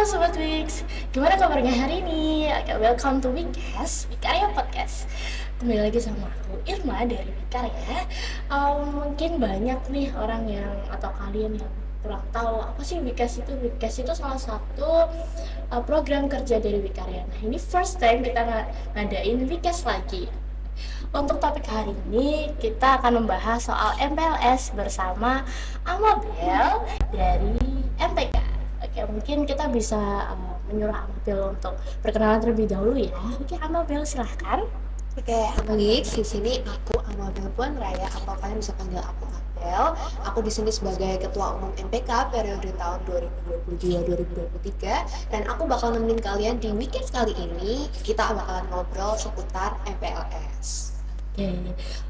Sobat Wix, gimana kabarnya hari ini? Oke, welcome to Wixcast, Wikarya Podcast. Kembali lagi sama aku, Irma dari Wikarya. Mungkin banyak nih orang yang atau kalian yang kurang tahu apa sih Wixcast itu. Wixcast itu salah satu program kerja dari Wikarya. Nah, ini first time kita ngadain Wixcast lagi. Untuk topik hari ini kita akan membahas soal MPLS bersama Amabel dari MPK. Oke, mungkin kita bisa menyuruh Amabel untuk perkenalan terlebih dahulu ya. Oke, Amabel silahkan. Oke, Alex, di sini aku Amabel Puan Raya, atau kalian bisa panggil aku Amabel. Aku di sini sebagai Ketua Umum MPK periode tahun 2022-2023, dan aku bakal nemenin kalian di weekend kali ini. Kita bakalan ngobrol seputar MPLS.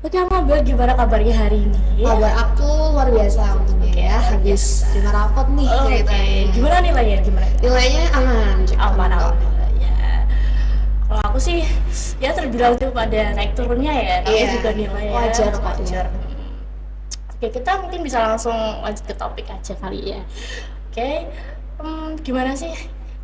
Oke, Amabel, gimana kabarnya hari ini? Kabar aku luar biasa untungnya ya, habis terima rapot nih ceritanya. Gimana nilainya? Nilainya aman. Alhamdulillah ya. Kalau aku sih ya terbilang tuh pada naik turunnya ya, tapi juga nilai wajar. Oke, kita mungkin bisa langsung lanjut ke topik aja kali ya. Oke, gimana sih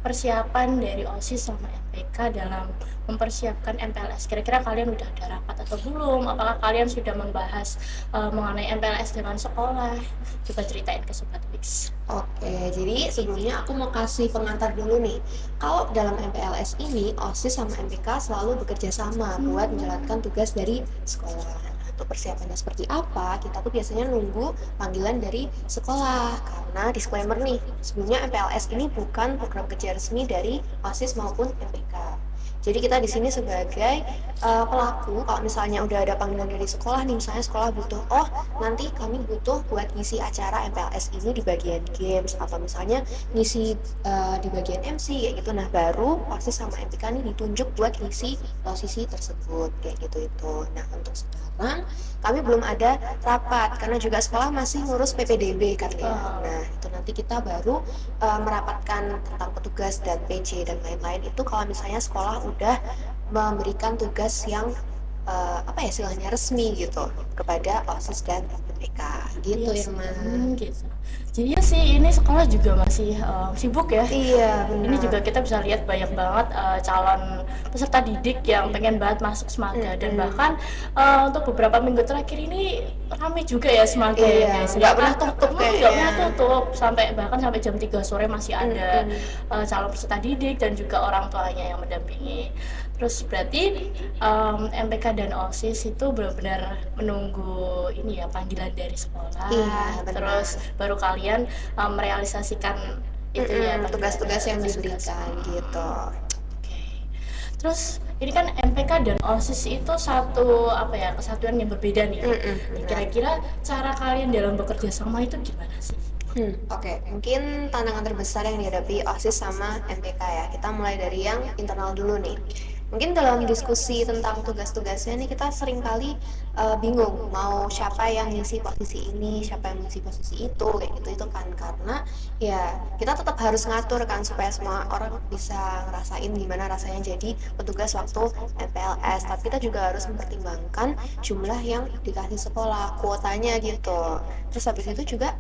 persiapan dari OSIS sama MPK dalam mempersiapkan MPLS? Kira-kira kalian udah ada rapat atau belum? Apakah kalian sudah membahas mengenai MPLS dengan sekolah? Coba ceritain ke Sobat Wix. Oke, jadi sebelumnya aku mau kasih pengantar dulu nih. Kalau dalam MPLS ini, OSIS sama MPK selalu bekerja sama buat menjalankan tugas dari sekolah. Untuk persiapannya seperti apa, kita tuh biasanya nunggu panggilan dari sekolah. Karena disclaimer nih, sebelumnya MPLS ini bukan program kerja resmi dari OSIS maupun MPK. Jadi kita di sini sebagai pelaku, kalau misalnya udah ada panggilan dari sekolah nih, misalnya sekolah butuh, nanti kami butuh buat ngisi acara MPLS ini di bagian games, atau misalnya ngisi di bagian MC kayak gitu. Nah, baru OSIS sama MPK nih ditunjuk buat ngisi posisi tersebut kayak gitu itu. Nah, untuk sekarang kami belum ada rapat karena juga sekolah masih ngurus PPDB kan ya. Nah, itu nanti kita baru merapatkan tentang petugas dan PC dan lain-lain itu kalau misalnya sekolah udah memberikan tugas yang istilahnya resmi gitu kepada OSIS dan MPK gitu ya, gitu. Jadi ya sih, ini sekolah juga masih sibuk ya. Iya, benar. Ini juga kita bisa lihat banyak banget calon peserta didik yang pengen banget masuk Semaga. Dan bahkan untuk beberapa minggu terakhir ini ramai juga ya Semaga ya guys. Nggak pernah tutup sampai jam 3 sore masih ada calon peserta didik dan juga orang tuanya yang mendampingi. Terus berarti MPK dan OSIS itu benar-benar menunggu ini ya, panggilan dari sekolah. Terus baru kalian merealisasikan itu ya tugas-tugas yang diberikan gitu. Terus ini kan MPK dan OSIS itu satu kesatuan yang berbeda nih. Kira-kira cara kalian dalam bekerja sama itu gimana sih? Oke, mungkin tantangan terbesar yang dihadapi OSIS sama MPK ya. Kita mulai dari yang internal dulu nih. Mungkin dalam diskusi tentang tugas-tugasnya nih kita sering kali bingung mau siapa yang ngisi posisi ini, siapa yang ngisi posisi itu, kayak gitu itu kan. Karena ya kita tetap harus ngatur kan supaya semua orang bisa ngerasain gimana rasanya jadi petugas waktu MPLS. Tapi kita juga harus mempertimbangkan jumlah yang dikasih sekolah, kuotanya gitu. Terus habis itu juga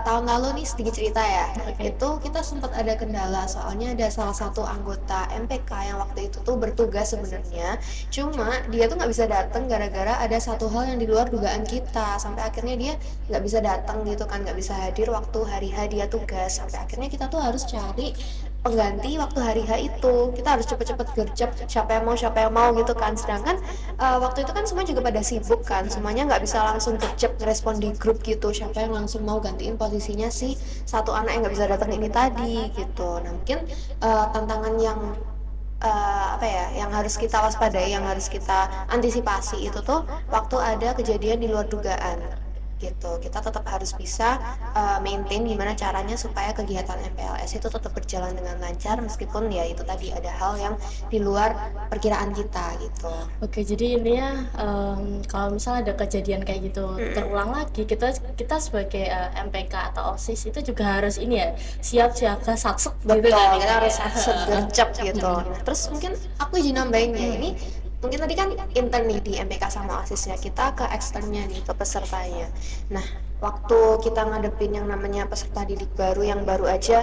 tahun lalu nih sedikit cerita ya, itu kita sempat ada kendala soalnya ada salah satu anggota MPK yang waktu itu tuh bertugas sebenarnya, cuma dia tuh nggak bisa datang gara-gara ada satu hal yang di luar dugaan kita, sampai akhirnya dia nggak bisa datang gitu kan, nggak bisa hadir waktu hari H dia tugas, sampai akhirnya kita tuh harus cari pengganti waktu hari H itu. Kita harus cepet-cepet gercep siapa yang mau gitu kan. Sedangkan waktu itu kan semua juga pada sibuk kan, semuanya nggak bisa langsung gercep respon di grup gitu siapa yang langsung mau gantiin posisinya si satu anak yang nggak bisa datang ini tadi gitu. Nah, mungkin tantangan yang yang harus kita waspadai, yang harus kita antisipasi itu tuh waktu ada kejadian di luar dugaan gitu. Kita tetap harus bisa maintain gimana caranya supaya kegiatan MPLS itu tetap berjalan dengan lancar meskipun ya itu tadi ada hal yang di luar perkiraan kita gitu. Oke, jadi intinya kalau misalnya ada kejadian kayak gitu terulang lagi, kita sebagai MPK atau OSIS itu juga harus ini ya, siap siaga saksek gitu kan. Kita harus saksek gercep gitu. Nah, terus mungkin aku izin nambahin ya, ini mungkin tadi kan intern nih di MPK sama OSIS ya, kita ke eksternnya nih, ke pesertanya. Nah, waktu kita ngadepin yang namanya peserta didik baru yang baru aja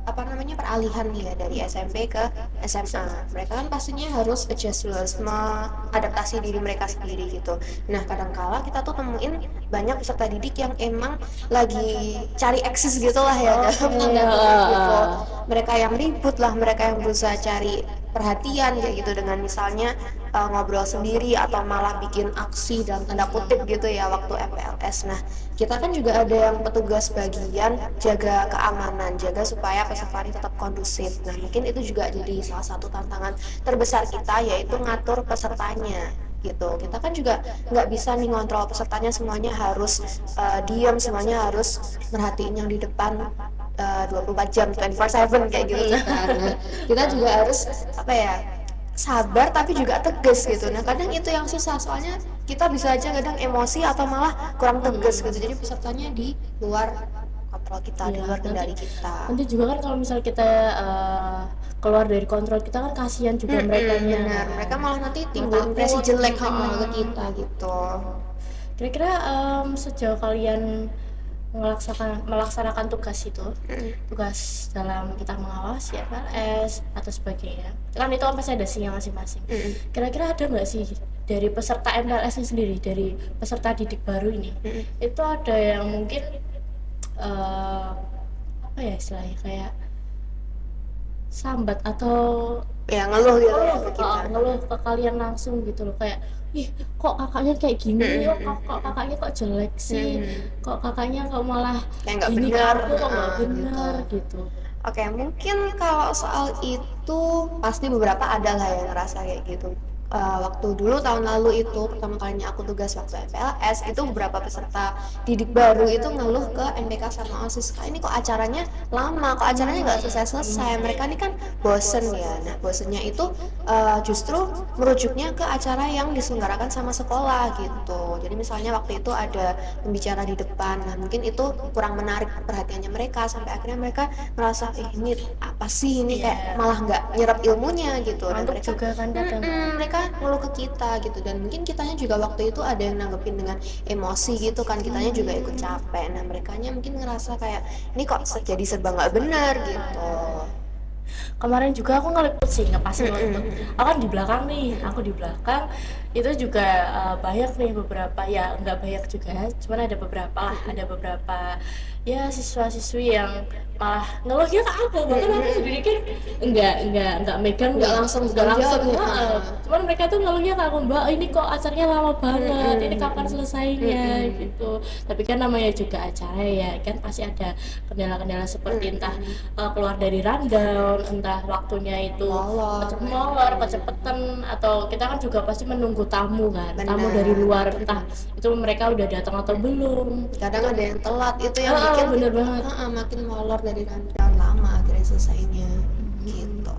apa namanya peralihan nih ya dari SMP ke SMA. Mereka kan pastinya harus adjust dulu, harus mengadaptasi diri mereka sendiri gitu. Nah, kadangkala kita tuh temuin banyak peserta didik yang emang lagi cari eksis gitu lah ya dalam Oke, tanda kutip gitu. Mereka yang ribut lah, mereka yang berusaha cari perhatian kayak gitu dengan misalnya ngobrol sendiri atau malah bikin aksi dalam tanda kutip gitu ya waktu MPLS. Nah, kita kan juga ada yang petugas bagian jaga keamanan, jaga supaya peserta ini tetap kondusif. Nah, mungkin itu juga jadi salah satu tantangan terbesar kita, yaitu ngatur pesertanya gitu. Kita kan juga nggak bisa nih ngontrol pesertanya semuanya harus diam, semuanya harus merhatiin yang di depan 24 jam 24/7 kayak gitu kan. Nah, kita juga harus apa ya, sabar tapi juga tegas gitu. Nah, kadang itu yang susah soalnya kita bisa aja kadang emosi atau malah kurang tegas gitu. Jadi pesertanya di luar kontrol kita, di Iya, luar nanti kendali kita. nanti juga kan kalau misal kita keluar dari kontrol kita kan kasihan juga merekanya Benar, kan. mereka malah nanti timbul Takut, impresi jelek ke mm-mm. kita gitu. Kira-kira sejauh kalian melaksanakan tugas itu, Mm-mm. tugas dalam entah mengawasi FLS atau sebagainya, kan itu kan pasti ada sinyal masing-masing. Mm-mm. Kira-kira ada nggak sih dari peserta MLS ini sendiri, dari peserta didik baru ini, Mm-mm. itu ada yang mungkin apa ya istilahnya, kayak sambat atau Ya ngeluh gitu ya ke kita. ngeluh ke kalian langsung gitu loh, kayak ih kok kakaknya kayak gini, kok kakaknya kok jelek sih, kok kakaknya kok malah Kayak nggak gini ke benar, aku, kok nggak gitu. benar gitu. Oke, mungkin kalau soal itu pasti beberapa ada lah yang ngerasa kayak gitu. Waktu dulu tahun lalu itu pertama kalinya aku tugas waktu MPLS itu beberapa peserta didik baru itu ngeluh ke MPK sama OSIS, Kak, ini kok acaranya lama, kok acaranya nggak selesai-selesai, mereka ini kan bosen ya. Nah, bosennya itu justru merujuknya ke acara yang diselenggarakan sama sekolah gitu. Jadi misalnya waktu itu ada pembicara di depan, nah mungkin itu kurang menarik perhatiannya mereka sampai akhirnya mereka merasa ini apa sih ini, kayak malah nggak nyerap ilmunya gitu. Dan Ngantuk mereka juga kan kadang. mereka ngeluh ke kita gitu, dan mungkin kitanya juga waktu itu ada yang nanggepin dengan emosi gitu kan, kitanya juga ikut capek. Nah, merekanya mungkin ngerasa kayak ini kok jadi serba nggak benar gitu. Kemarin juga aku ngeliput sih, ngepasin ngeliput. Aku kan di belakang nih, aku di belakang itu juga banyak nih beberapa, ya nggak banyak juga, cuman ada beberapa lah, ada beberapa ya siswa-siswi yang malah ngeluhnya ke aku, bahkan aku sendiri kan nggak megang, Nggak langsung nggak langsung, jawab, ya. cuman mereka tuh ngeluhnya ke aku, mbak ini kok acaranya lama banget, ini kapan selesainya gitu. Tapi kan namanya juga acara ya kan, pasti ada kendala-kendala seperti entah keluar dari rundown, entah waktunya itu molor, kecepetan, atau kita kan juga pasti menunggu tamu kan, tamu Benar. dari luar, entah itu mereka udah datang atau belum. Kadang ada yang telat, itu yang bikin Bener banget. makin molor dari rundown, lama akhirnya selesainya gitu.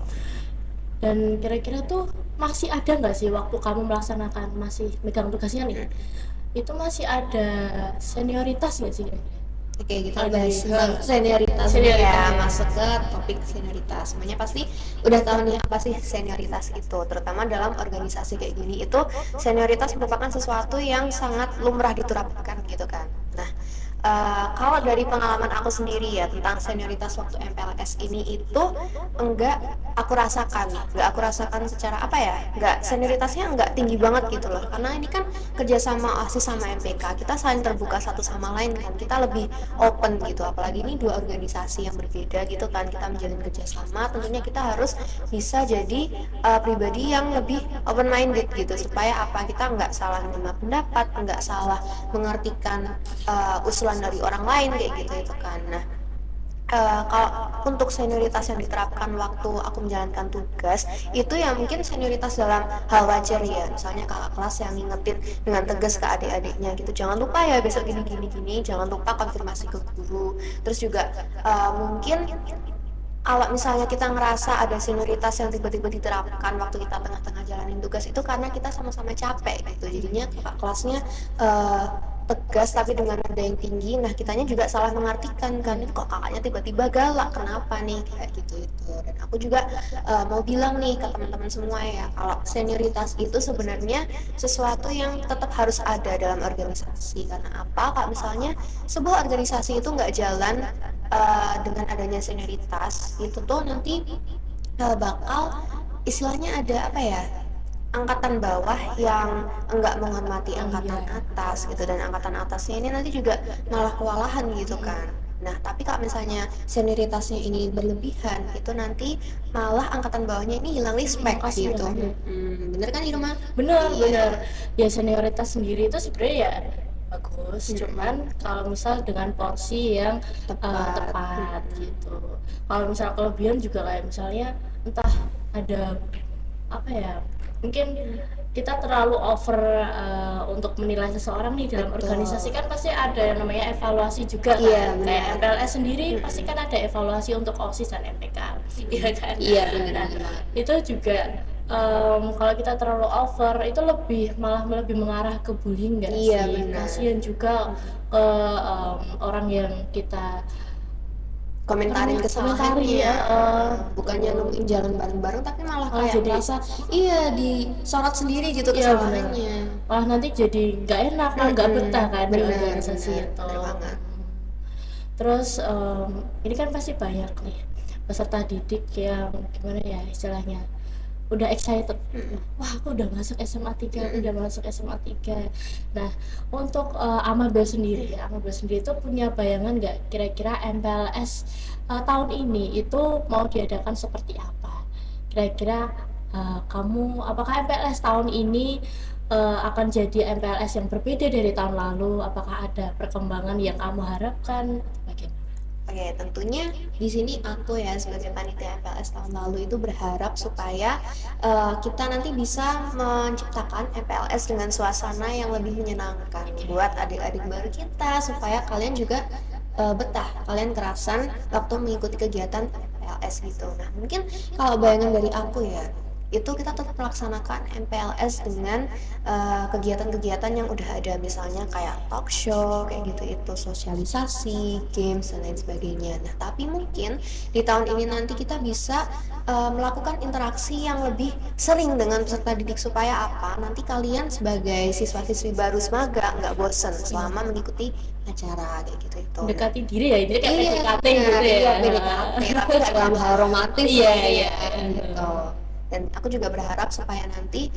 Dan kira-kira tuh masih ada nggak sih waktu kamu melaksanakan, masih megang tugasnya nih, itu masih ada senioritas nggak sih kira-kira? Oke, kita Kalau bahas dari- tentang senioritas Senioritas, ya, ya. masuk ke topik senioritas. Semuanya pasti udah tahu nih apa sih senioritas itu, terutama dalam organisasi kayak gini. Itu senioritas merupakan sesuatu yang sangat lumrah diterapkan gitu kan. Nah, kalau dari pengalaman aku sendiri ya tentang senioritas waktu MPLS ini itu enggak aku rasakan, secara apa ya, enggak, senioritasnya enggak tinggi banget gitu loh, karena ini kan kerjasama OSIS sama MPK, kita saling terbuka satu sama lain kan, kita lebih open gitu, apalagi ini dua organisasi yang berbeda gitu kan, kita menjalin kerjasama, tentunya kita harus bisa jadi pribadi yang lebih open minded gitu, supaya apa, kita nggak salah menerima pendapat, nggak salah mengartikan usulan dari orang lain kayak gitu itu kan. Nah, kalau untuk senioritas yang diterapkan waktu aku menjalankan tugas itu ya mungkin senioritas dalam hal wajar ya, misalnya kakak kelas yang ngingetin dengan tegas ke adik-adiknya gitu, jangan lupa ya besok gini gini gini, jangan lupa konfirmasi ke guru. Terus juga mungkin kalau misalnya kita ngerasa ada senioritas yang tiba-tiba diterapkan waktu kita tengah-tengah jalanin tugas, itu karena kita sama-sama capek gitu, jadinya kakak kelasnya tegas tapi dengan nada yang tinggi. Nah, kitanya juga salah mengartikan kan, ini kok kakaknya tiba-tiba galak, kenapa nih, kayak gitu itu. Dan aku juga mau bilang nih ke teman-teman semua ya, kalau senioritas itu sebenarnya sesuatu yang tetap harus ada dalam organisasi. Karena apa, kalau misalnya sebuah organisasi itu nggak jalan dengan adanya senioritas itu tuh nanti bakal istilahnya ada apa ya, angkatan bawah yang enggak menghormati Oh angkatan iya. atas gitu, dan angkatan atasnya ini nanti juga malah kewalahan gitu Mm-mm. kan. Nah, tapi kalau misalnya senioritasnya ini berlebihan, itu nanti malah angkatan bawahnya ini hilang Mm-mm, respect gitu. kasihan. Bener kan Irma? Bener Iya. bener, ya senioritas sendiri itu sebenarnya ya bagus, cuman Mm-mm. kalau misal dengan porsi yang Tepat. tepat gitu. Kalau misal kelebihan juga kayak misalnya entah ada apa ya, mungkin kita terlalu over untuk menilai seseorang nih dalam organisasi, Betul. kan pasti ada yang namanya evaluasi juga Iya, kan, kayak benar. MPLS sendiri pasti Mm-mm. kan ada evaluasi untuk OSIS dan MPK. Iya kan. Iya, benar Nah benar banget. itu juga kalau kita terlalu over itu malah lebih mengarah ke bullying nggak Iya, sih, benar. kasihan juga ke orang yang kita Komentarin komentari kesalahannya, ya, bukannya nemuin jalan bareng-bareng tapi malah malah kayak jadi merasa iya disorot sendiri gitu iya bener, kesalahannya. malah nanti jadi nggak enak, malah nggak betah kan di Benar organisasi benar itu. benar banget. Terus ini kan pasti banyak nih peserta didik yang gimana ya istilahnya, udah excited. Mm-mm. Wah, aku udah masuk SMA 3, aku Mm-mm. udah masuk SMA 3. Nah, untuk Amabel sendiri, Amabel sendiri itu punya bayangan nggak kira-kira MPLS tahun ini itu mau diadakan seperti apa? Kira-kira kamu, apakah MPLS tahun ini akan jadi MPLS yang berbeda dari tahun lalu? Apakah ada perkembangan yang kamu harapkan? Bagaimana? Oke, tentunya di sini aku ya sebagai panitia MPLS tahun lalu itu berharap supaya kita nanti bisa menciptakan MPLS dengan suasana yang lebih menyenangkan buat adik-adik baru kita, supaya kalian juga betah, kalian kerasan waktu mengikuti kegiatan MPLS gitu. Nah, mungkin kalau bayangan dari aku ya, itu kita tetap melaksanakan MPLS dengan kegiatan-kegiatan yang udah ada, misalnya kayak talk show kayak gitu, itu sosialisasi, games dan lain sebagainya. Nah, tapi mungkin di tahun ini nanti kita bisa melakukan interaksi yang lebih sering dengan peserta didik, supaya apa? Nanti kalian sebagai siswa-siswi baru semaga nggak bosen selama mengikuti acara kayak gitu itu. Nah, Mendekati diri ya, jadi kayak iya PDKT benar, gitu iya ya. PDKT, tapi nggak dalam hal romantis Iya ya, iya. gitu. Dan aku juga berharap supaya nanti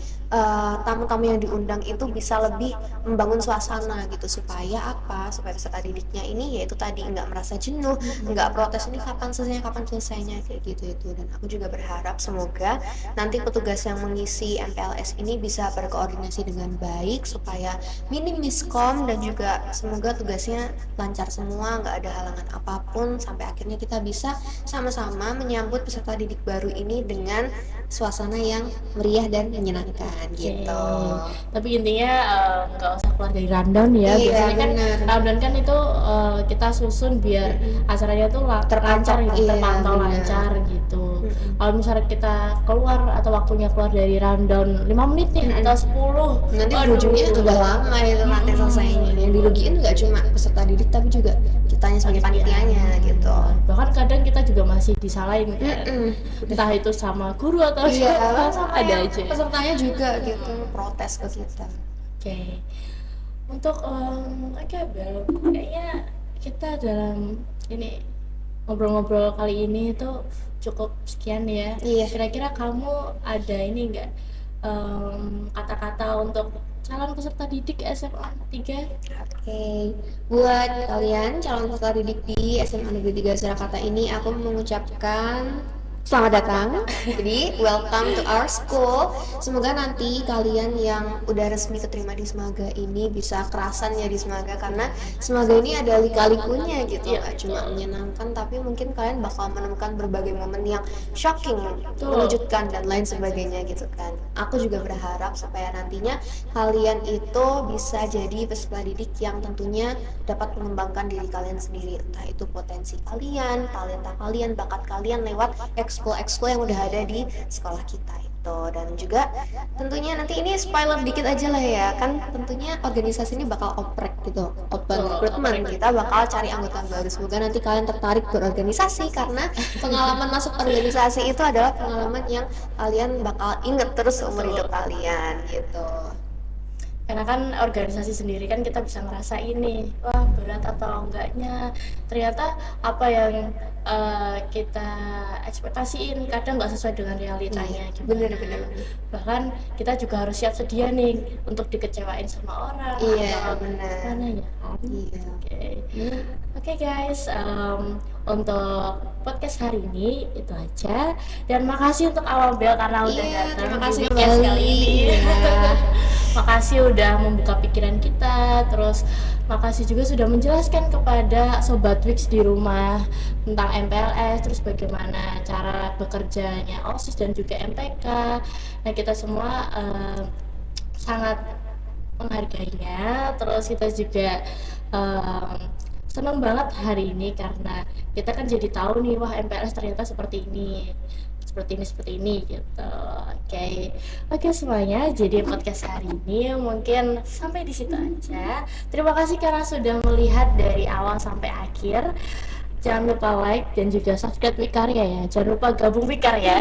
tamu-tamu yang diundang itu bisa lebih membangun suasana gitu, supaya apa? Supaya peserta didiknya ini yaitu tadi nggak merasa jenuh, nggak protes ini kapan selesainya kayak gitu itu. Dan aku juga berharap semoga nanti petugas yang mengisi MPLS ini bisa berkoordinasi dengan baik supaya minim miskom, dan juga semoga tugasnya lancar semua, nggak ada halangan apapun, sampai akhirnya kita bisa sama-sama menyambut peserta didik baru ini dengan suasana yang meriah dan menyenangkan Oke. gitu. Tapi intinya nggak usah keluar dari rundown ya. Iya Biasanya kan benar. rundown kan itu kita susun biar acaranya tuh lancar Terpantau, gitu, iya terpantau benar. lancar gitu. Mm-mm. Kalau misalnya kita keluar atau waktunya keluar dari rundown 5 menit nih atau 10, Nanti waduh. ujungnya udah lama itu nanti selesainya. Yang dirugiin nggak cuma peserta didik tapi juga kitanya sebagai panitianya gitu. Bahkan kadang kita juga masih disalahin kan. Mm-mm. Entah itu sama guru atau Iya, siapa, sama ada yang aja. pesertanya juga gitu protes ke kita. Oke. Untuk oke Bel, kayaknya kita dalam ini ngobrol-ngobrol kali ini itu cukup sekian ya. Iya. Kira-kira kamu ada ini enggak kata-kata untuk calon peserta didik SMA 3? Oke, buat kalian calon peserta didik di SMA Negeri 3 Surakarta ini, aku mengucapkan selamat datang. Jadi, welcome to our school. Semoga nanti kalian yang udah resmi keterima di Semaga ini bisa kerasan ya di Semaga, karena Semaga ini ada lika-likunya gitu, Iya, nggak cuma menyenangkan, tapi mungkin kalian bakal menemukan berbagai momen yang shocking, Betul. mengejutkan dan lain sebagainya gitu kan. Aku juga berharap supaya nantinya kalian itu bisa jadi peserta didik yang tentunya dapat mengembangkan diri kalian sendiri, entah itu potensi kalian, talenta kalian, bakat kalian lewat ekskul yang udah ada di sekolah kita itu. Dan juga tentunya nanti ini spoiler dikit aja lah ya, kan tentunya organisasi ini bakal oprek gitu, open recruitment, kita bakal cari anggota baru. Semoga nanti kalian tertarik berorganisasi, karena pengalaman masuk organisasi itu adalah pengalaman yang kalian bakal inget terus seumur hidup kalian gitu. karena kan organisasi sendiri kan kita bisa ngerasa ini wah berat atau enggaknya, ternyata apa yang kita ekspektasiin kadang nggak sesuai dengan realitanya bener gimana. bener bener. Bahkan kita juga harus siap sedia nih untuk dikecewain sama orang Iya, atau bener. gimana ya. Iya. Oke. Hmm. Oke guys, untuk podcast hari ini itu aja, dan makasih untuk Awal Bel karena udah Iya, datang terima di kasih podcast kembali. kali ini. Iya. Makasih udah membuka pikiran kita, terus makasih juga sudah menjelaskan kepada Sobat Wix di rumah tentang MPLS, terus bagaimana cara bekerjanya OSIS dan juga MTK. Nah kita semua sangat menghargainya, terus kita juga senang banget hari ini karena kita kan jadi tahu nih wah MPLS ternyata seperti ini gitu. Oke semuanya, jadi podcast hari ini mungkin sampai di situ aja. Terima kasih karena sudah melihat dari awal sampai akhir. Jangan lupa like dan juga subscribe Wikarya ya. Jangan lupa gabung Wikarya.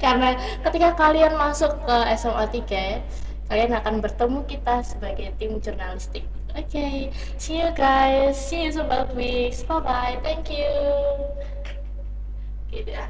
Karena ketika kalian masuk ke SMA 3, kalian akan bertemu kita sebagai tim jurnalistik. Oke, see you guys. See you Sobat Wix. Bye bye. Thank you. Oke, dah.